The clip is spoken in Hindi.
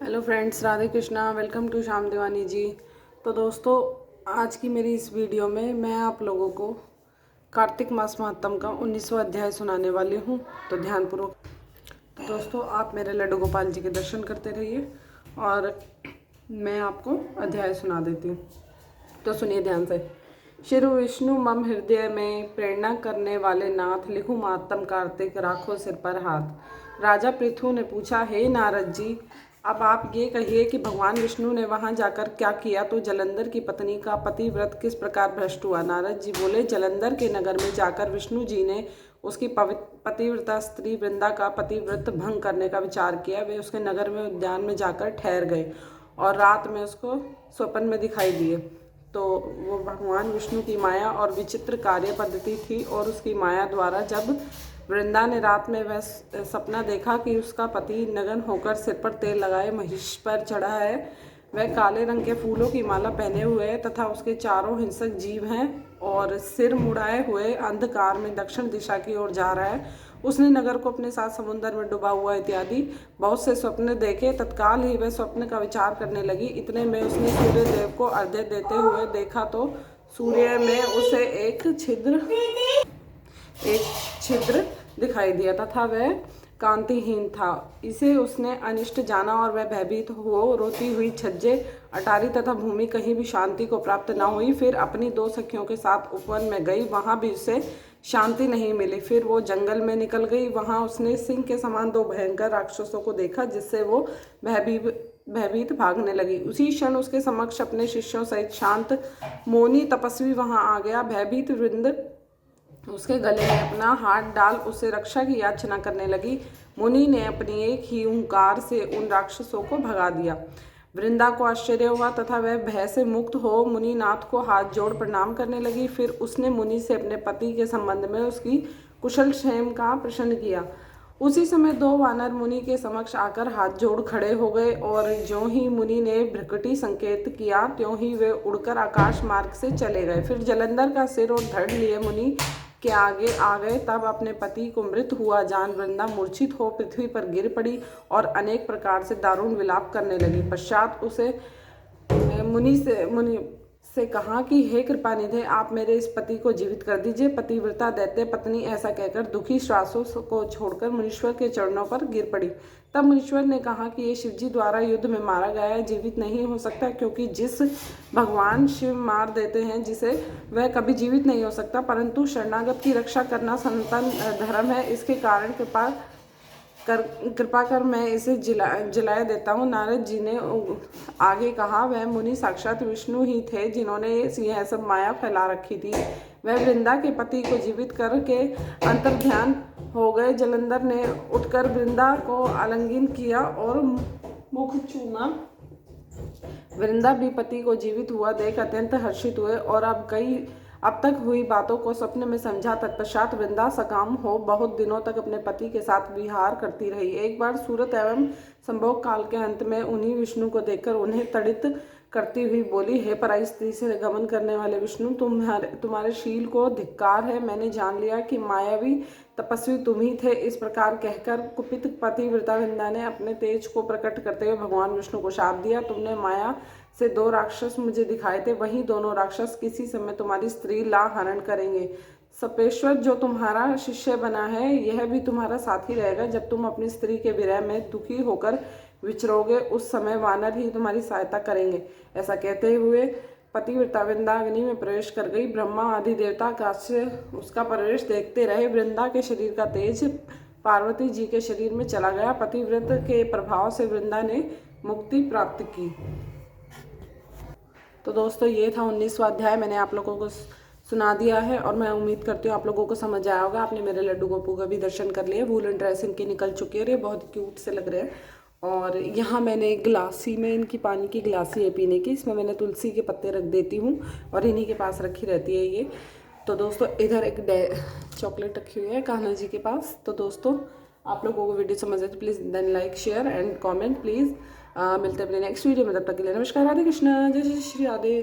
Hello friends, Radhe Krishna. Welcome to Shyam Devani ji. तो दोस्तों, आज की मेरी इस वीडियो में मैं आप लोगों को कार्तिक मास महात्म का 19वां अध्याय सुनाने वाली हूँ। तो ध्यानपूर्वक। तो दोस्तों, आप मेरे लड्डू गोपाल जी के दर्शन करते रहिए और मैं आपको अध्याय सुना देती हूँ। तो सुनिए ध्यान से। श्री विष्णु मम हृदय में प्रेरणा करने वाले नाथ, लिखूं महात्म कार्तिक, राखो सिर पर हाथ। राजा पृथु ने पूछा, हे नारद जी, अब आप ये कहिए कि भगवान विष्णु ने वहां जाकर क्या किया तो जलंधर की पत्नी का पतिव्रत किस प्रकार भ्रष्ट हुआ। नारद जी बोले, जलंधर के नगर में जाकर विष्णु जी ने उसकी पतिव्रता स्त्री वृंदा का पतिव्रत भंग करने का विचार किया। वे उसके नगर में उद्यान में जाकर ठहर गए और रात में उसको स्वप्न में दिखाई दिए। तो वो भगवान विष्णु की माया और विचित्र कार्य पद्धति थी। और उसकी माया द्वारा जब वृंदा ने रात में वह सपना देखा कि उसका पति नग्न होकर सिर पर तेल लगाए महिष पर चढ़ा है, वह काले रंग के फूलों की माला पहने हुए है तथा उसके चारों हिंसक जीव हैं और सिर मुड़ाए हुए अंधकार में दक्षिण दिशा की ओर जा रहा है, उसने नगर को अपने साथ समुद्र में डूबा हुआ इत्यादि बहुत से स्वप्न देखे। तत्काल ही वह स्वप्न का विचार करने लगी। इतने में उसने सूर्य देव को अर्घ्य देते हुए देखा तो सूर्य में उसे एक छिद्र दिखाई दिया तथा वह कांतिहीन था। इसे उसने अनिष्ट जाना और वह भयभीत हो रोती हुई छज्जे, अटारी तथा भूमि कहीं भी शांति को प्राप्त न हुई। फिर अपनी दो सखियों के साथ उपवन में गई, वहां भी उसे शांति नहीं मिली। फिर वो जंगल में निकल गई, वहां उसने सिंह के समान दो भयंकर राक्षसों को देखा, जिससे वो भयभीत भागने लगी। उसी क्षण उसके समक्ष अपने शिष्यों सहित शांत मौनी तपस्वी वहां आ गया। भयभीत वृंद उसके गले में अपना हाथ डाल उससे रक्षा की याचना करने लगी। मुनि ने अपनी एक ही हुंकार से उन राक्षसों को भगा दिया। वृंदा को आश्चर्य हुआ तथा वह भय से मुक्त हो मुनिनाथ को हाथ जोड़ प्रणाम करने लगी। फिर उसने मुनि से अपने पति के संबंध में उसकी कुशल क्षेम का प्रश्न किया। उसी समय दो वानर मुनि के समक्ष आकर हाथ जोड़ खड़े हो गए और ज्यों ही मुनि ने भ्रकुटी संकेत किया त्यों ही वे उड़कर आकाश मार्ग से चले गए। फिर जलंधर का सिर और धड़ लिए मुनि के आगे आ गए। तब अपने पति को मृत हुआ जान वृंदा मूर्छित हो पृथ्वी पर गिर पड़ी और अनेक प्रकार से दारुण विलाप करने लगी। पश्चात उसे मुनि से कहा कि हे कृपानिधे, आप मेरे इस पति को जीवित कर दीजिए। पतिव्रता दैत्य पत्नी ऐसा कहकर दुखी श्वासों को छोड़कर मुनीश्वर के चरणों पर गिर पड़ी। तब मुनीश्वर ने कहा कि ये शिवजी द्वारा युद्ध में मारा गया है, जीवित नहीं हो सकता, क्योंकि जिस भगवान शिव मार देते हैं जिसे, वह कभी जीवित नहीं हो सकता। परंतु शरणागत की रक्षा करना सनातन धर्म है, इसके कारण कृपा कर मैं इसे जलाए देता हूँ। नारद जी ने आगे कहा, वह मुनि साक्षात विष्णु ही थे जिन्होंने यह सब माया फैला रखी थी। वह वृंदा के पति को जीवित करके अंतर्ध्यान हो गए। जलंधर ने उठकर वृंदा को आलिंगन किया और मुख चूमा। वृंदा भी पति को जीवित हुआ देख अत्यंत हर्षित हुए और अब तक हुई बातों को स्वप्न में समझा। तत्पश्चात वृंदा सकाम हो बहुत दिनों तक अपने पति के साथ विहार करती रही। एक बार सूरत एवं संभोग काल के अंत में उन्हीं विष्णु को देखकर उन्हें तड़ित करती हुई बोली, हे पराई स्त्री से गमन करने वाले विष्णु, तुम्हारे शील को धिक्कार है। मैंने जान लिया कि मायावी तपस्वी तुम ही थे। इस प्रकार कहकर कुपित पतिव्रता वृंदा ने अपने तेज को प्रकट करते हुए भगवान विष्णु को शाप दिया, तुमने माया से दो राक्षस मुझे दिखाए थे, वही दोनों राक्षस किसी समय तुम्हारी स्त्री ला हरण करेंगे। सपेश्वर जो तुम्हारा शिष्य बना है, यह भी तुम्हारा साथी रहेगा। जब तुम अपनी स्त्री के विरह में दुखी होकर विचरोगे, उस समय वानर ही तुम्हारी सहायता करेंगे। ऐसा कहते हुए पतिव्रता वृंदा अग्नि में प्रवेश कर गई। ब्रह्मा आदि देवता काश्य उसका प्रवेश देखते रहे। वृंदा के शरीर का तेज पार्वती जी के शरीर में चला गया। पतिव्रत के प्रभाव से वृंदा ने मुक्ति प्राप्त की। तो दोस्तों, ये था 19वां अध्याय। मैंने आप लोगों को सुना दिया है और मैं उम्मीद करती हूँ आप लोगों को समझ आया होगा। आपने मेरे लड्डू गोपू का भी दर्शन कर लिए। वूलन ड्रेस इनकी निकल चुकी है और ये बहुत क्यूट से लग रहे हैं। और यहाँ मैंने एक गिलासी में, इनकी पानी की गिलासी है पीने की, इसमें मैंने तुलसी के पत्ते रख देती हूँ और इन्हीं के पास रखी रहती है ये। तो दोस्तों, इधर एक चॉकलेट रखी हुई है कान्हा जी के पास। तो दोस्तों, आप लोगों को वीडियो समझ आए तो please then like share and comment please. मिलते हैं अपने नेक्स्ट वीडियो में। तब तक के लिए नमस्कार, राधे कृष्णा, जय श्री राधे।